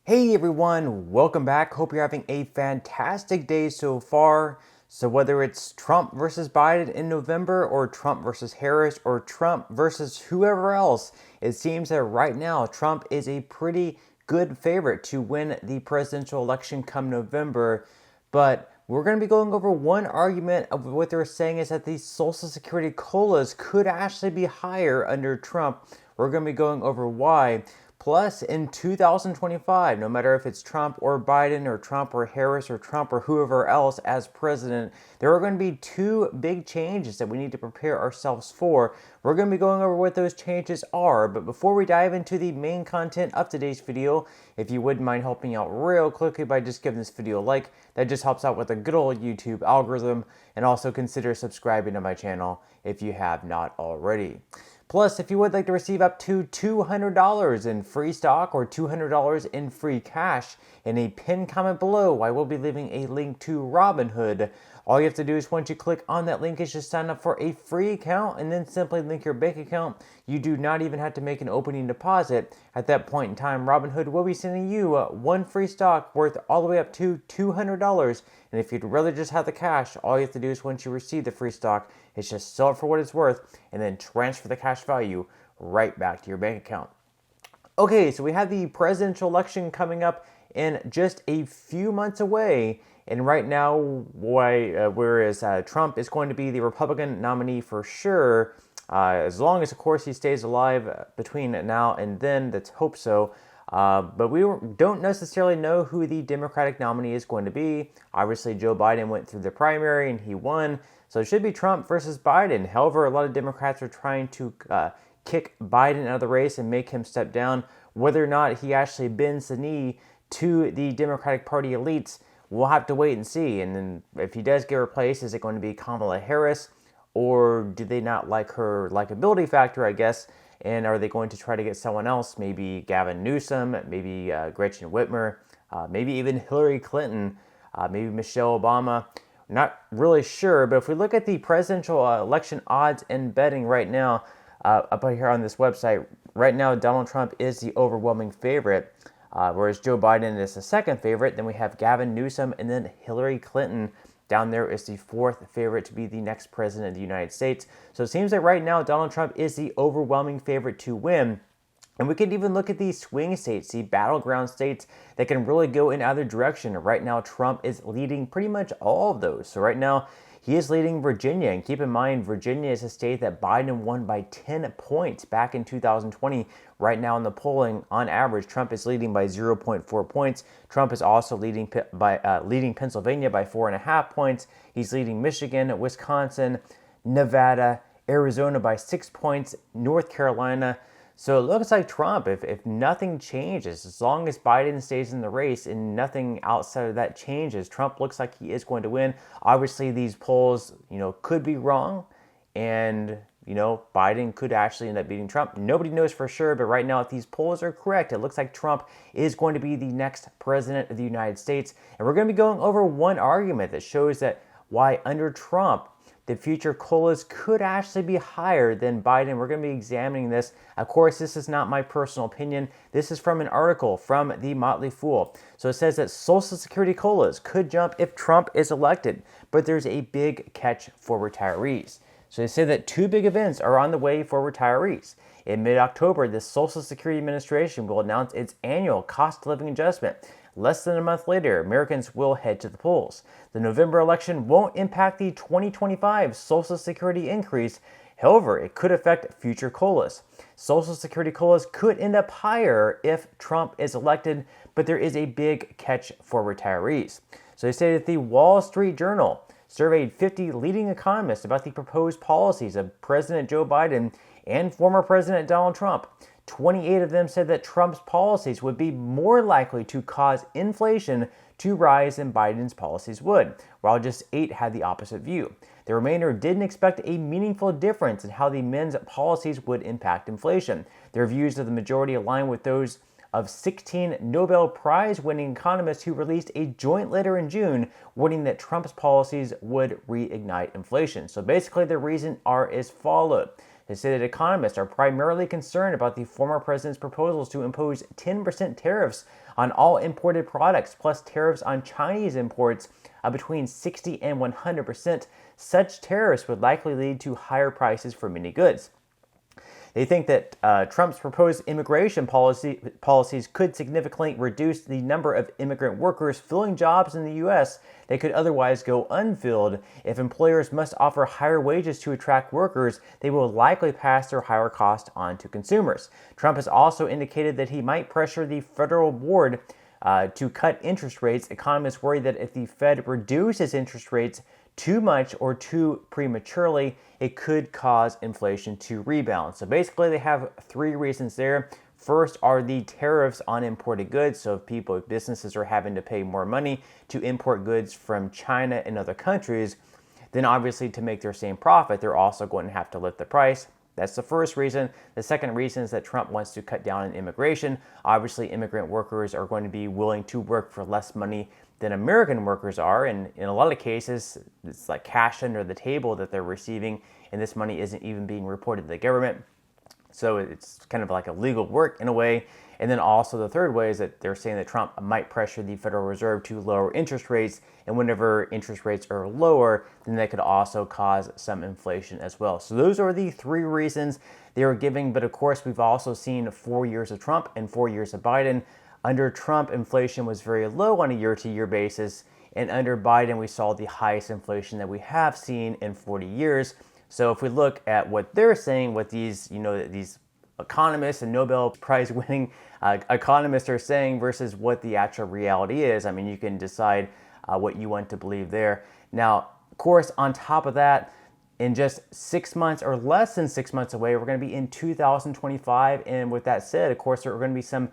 Hey everyone, welcome back. Hope you're having a fantastic day so far. So, whether it's Trump versus Biden in November, or Trump versus Harris, or Trump versus whoever else, it seems that right now Trump is a pretty good favorite to win the presidential election come November. But we're going to be going over one argument of what they're saying is that these Social Security COLAs could actually be higher under Trump. We're going to be going over why. Plus, in 2025, no matter if it's Trump or Biden or Trump or Harris or Trump or whoever else as president, there are going to be two big changes that we need to prepare ourselves for. We're going to be going over what those changes are, but before we dive into the main content of today's video, if you wouldn't mind helping out real quickly by just giving this video a like, that just helps out with the good old YouTube algorithm, and also consider subscribing to my channel if you have not already. Plus, if you would like to receive up to $200 in free stock or $200 in free cash, in a pinned comment below, I will be leaving a link to Robinhood. All you have to do is once you click on that link is just sign up for a free account and then simply link your bank account. You do not even have to make an opening deposit. At that point in time, Robinhood will be sending you one free stock worth all the way up to $200. And if you'd rather just have the cash, all you have to do is once you receive the free stock is just sell it for what it's worth and then transfer the cash value right back to your bank account. Okay, so we have the presidential election coming up in just a few months away. And right now, whereas Trump is going to be the Republican nominee for sure, as long as, of course, he stays alive between now and then, let's hope so. But we don't necessarily know who the Democratic nominee is going to be. Obviously, Joe Biden went through the primary and he won. So it should be Trump versus Biden. However, a lot of Democrats are trying to kick Biden out of the race and make him step down. Whether or not he actually bends the knee to the Democratic Party elites, we'll have to wait and see. And then if he does get replaced, is it going to be Kamala Harris? Or do they not like her likability factor, I guess? And are they going to try to get someone else? Maybe Gavin Newsom, maybe Gretchen Whitmer, maybe even Hillary Clinton, maybe Michelle Obama. Not really sure, but if we look at the presidential election odds and betting right now, up here on this website, right now Donald Trump is the overwhelming favorite, whereas Joe Biden is the second favorite. Then we have Gavin Newsom, and then Hillary Clinton down there is the fourth favorite to be the next president of the United States. So it seems that right now Donald Trump is the overwhelming favorite to win. And we could even look at these swing states, the battleground states that can really go in either direction. Right now, Trump is leading pretty much all of those. So right now, he is leading Virginia. And keep in mind, Virginia is a state that Biden won by 10 points back in 2020. Right now in the polling, on average, Trump is leading by 0.4 points. Trump is also leading Pennsylvania by 4.5 points. He's leading Michigan, Wisconsin, Nevada, Arizona by 6 points, North Carolina. So it looks like Trump, if nothing changes, as long as Biden stays in the race and nothing outside of that changes, Trump looks like he is going to win. Obviously, these polls, could be wrong, and, Biden could actually end up beating Trump. Nobody knows for sure, but right now, if these polls are correct, it looks like Trump is going to be the next president of the United States. And we're going to be going over one argument that shows that why under Trump, the future COLAs could actually be higher than Biden. We're going to be examining this. Of course, this is not my personal opinion. This is from an article from The Motley Fool. So it says that Social Security COLAs could jump if Trump is elected, but there's a big catch for retirees. So they say that two big events are on the way for retirees. In mid-October, the Social Security Administration will announce its annual cost of living adjustment. Less than a month later, Americans will head to the polls. The November election won't impact the 2025 Social Security increase. However, it could affect future COLAs. Social Security COLAs could end up higher if Trump is elected, but there is a big catch for retirees. So they say that the Wall Street Journal surveyed 50 leading economists about the proposed policies of President Joe Biden and former President Donald Trump. 28 of them said that Trump's policies would be more likely to cause inflation to rise than Biden's policies would, while just 8 had the opposite view. The remainder didn't expect a meaningful difference in how the men's policies would impact inflation. Their views of the majority align with those of 16 Nobel Prize-winning economists who released a joint letter in June warning that Trump's policies would reignite inflation. So basically the reason are as follows. They say that economists are primarily concerned about the former president's proposals to impose 10% tariffs on all imported products, plus tariffs on Chinese imports of between 60 and 100%. Such tariffs would likely lead to higher prices for many goods. They think that Trump's proposed immigration policies could significantly reduce the number of immigrant workers filling jobs in the U.S. that could otherwise go unfilled. If employers must offer higher wages to attract workers, they will likely pass their higher cost on to consumers. Trump has also indicated that he might pressure the Federal Board to cut interest rates. Economists worry that if the Fed reduces interest rates too much or too prematurely, it could cause inflation to rebound. So basically, they have three reasons there. First are the tariffs on imported goods. So if businesses are having to pay more money to import goods from China and other countries, then obviously to make their same profit, they're also going to have to lift the price. That's the first reason. The second reason is that Trump wants to cut down on immigration. Obviously, immigrant workers are going to be willing to work for less money than American workers are. And in a lot of cases, it's like cash under the table that they're receiving, and this money isn't even being reported to the government. So it's kind of like illegal work in a way. And then also the third way is that they're saying that Trump might pressure the Federal Reserve to lower interest rates. And whenever interest rates are lower, then that could also cause some inflation as well. So those are the three reasons they are giving. But of course, we've also seen 4 years of Trump and 4 years of Biden. Under Trump, inflation was very low on a year-to-year basis. And under Biden, we saw the highest inflation that we have seen in 40 years. So if we look at what they're saying, what these economists and Nobel Prize winning economists are saying versus what the actual reality is, I mean, you can decide what you want to believe there. Now, of course, on top of that, in just 6 months or less than 6 months away, we're going to be in 2025. And with that said, of course, there are going to be some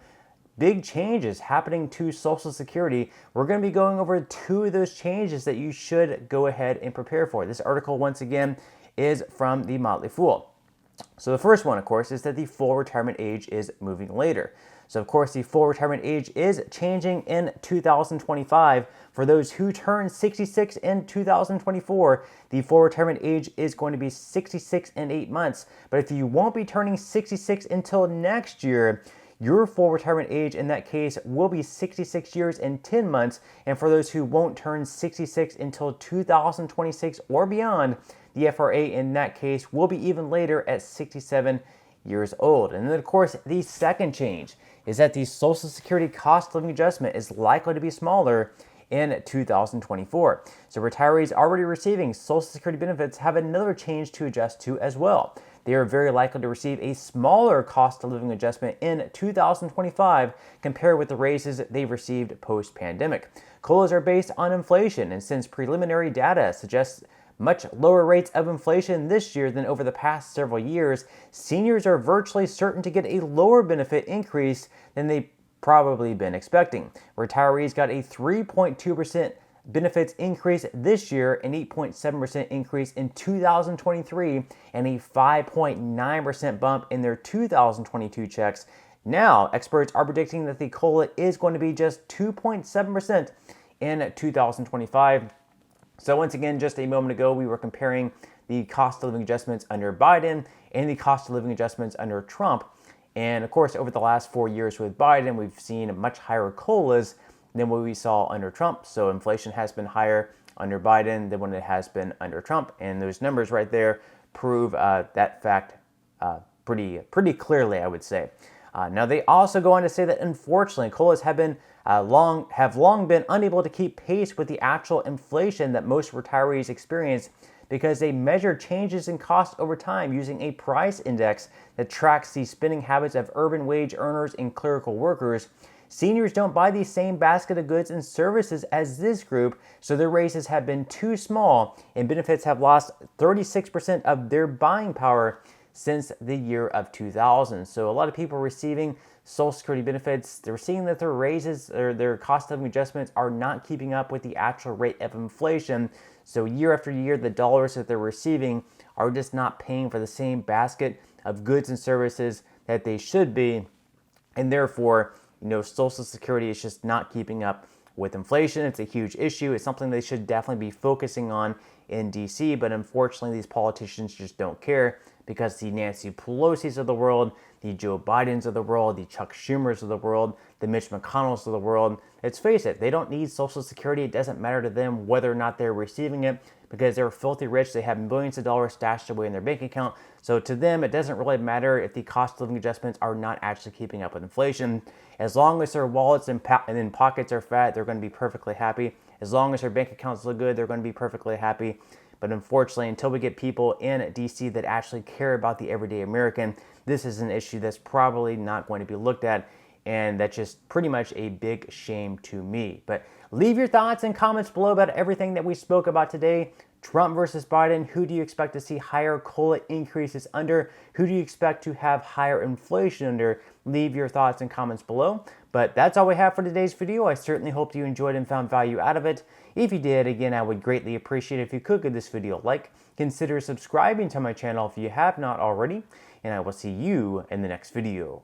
big changes happening to Social Security. We're going to be going over 2 of those changes that you should go ahead and prepare for. This article, once again, is from the Motley Fool. So the first one, of course, is that the full retirement age is moving later. So, of course, the full retirement age is changing in 2025. For those who turn 66 in 2024, the full retirement age is going to be 66 and 8 months. But if you won't be turning 66 until next year, your full retirement age in that case will be 66 years and 10 months. And for those who won't turn 66 until 2026 or beyond, the FRA in that case will be even later at 67 years old. And then, of course, the second change is that the Social Security cost of living adjustment is likely to be smaller in 2024. So retirees already receiving Social Security benefits have another change to adjust to as well. They are very likely to receive a smaller cost of living adjustment in 2025 compared with the raises they've received post-pandemic. COLAs are based on inflation, and since preliminary data suggests much lower rates of inflation this year than over the past several years, seniors are virtually certain to get a lower benefit increase than they've probably been expecting. Retirees got a 3.2% benefits increase this year, an 8.7% increase in 2023, and a 5.9% bump in their 2022 checks. Now, experts are predicting that the COLA is going to be just 2.7% in 2025. So once again, just a moment ago, we were comparing the cost of living adjustments under Biden and the cost of living adjustments under Trump. And of course, over the last 4 years with Biden, we've seen much higher COLAs than what we saw under Trump. So inflation has been higher under Biden than when it has been under Trump. And those numbers right there prove that fact pretty clearly, I would say. Now, they also go on to say that unfortunately, COLAs have long been unable to keep pace with the actual inflation that most retirees experience because they measure changes in cost over time using a price index that tracks the spending habits of urban wage earners and clerical workers. Seniors don't buy the same basket of goods and services as this group, so their raises have been too small, and benefits have lost 36% of their buying power since the year of 2000. So a lot of people receiving Social Security benefits, they're seeing that their raises or their cost of living adjustments are not keeping up with the actual rate of inflation. So year after year, the dollars that they're receiving are just not paying for the same basket of goods and services that they should be, and therefore, Social Security is just not keeping up with inflation. It's a huge issue. It's something they should definitely be focusing on in DC, but unfortunately, these politicians just don't care because the Nancy Pelosi's of the world, the Joe Bidens of the world, the Chuck Schumers of the world, the Mitch McConnells of the world. Let's face it, they don't need Social Security. It doesn't matter to them whether or not they're receiving it because they're filthy rich. They have millions of dollars stashed away in their bank account. So to them, it doesn't really matter if the cost of living adjustments are not actually keeping up with inflation. As long as their wallets and pockets are fat, they're going to be perfectly happy. As long as their bank accounts look good, they're going to be perfectly happy. But unfortunately, until we get people in DC that actually care about the everyday American, this is an issue that's probably not going to be looked at. And that's just pretty much a big shame to me. But leave your thoughts and comments below about everything that we spoke about today. Trump versus Biden, who do you expect to see higher COLA increases under? Who do you expect to have higher inflation under? Leave your thoughts and comments below. But that's all we have for today's video. I certainly hope you enjoyed and found value out of it. If you did, again, I would greatly appreciate it if you could give this video a like. Consider subscribing to my channel if you have not already. And I will see you in the next video.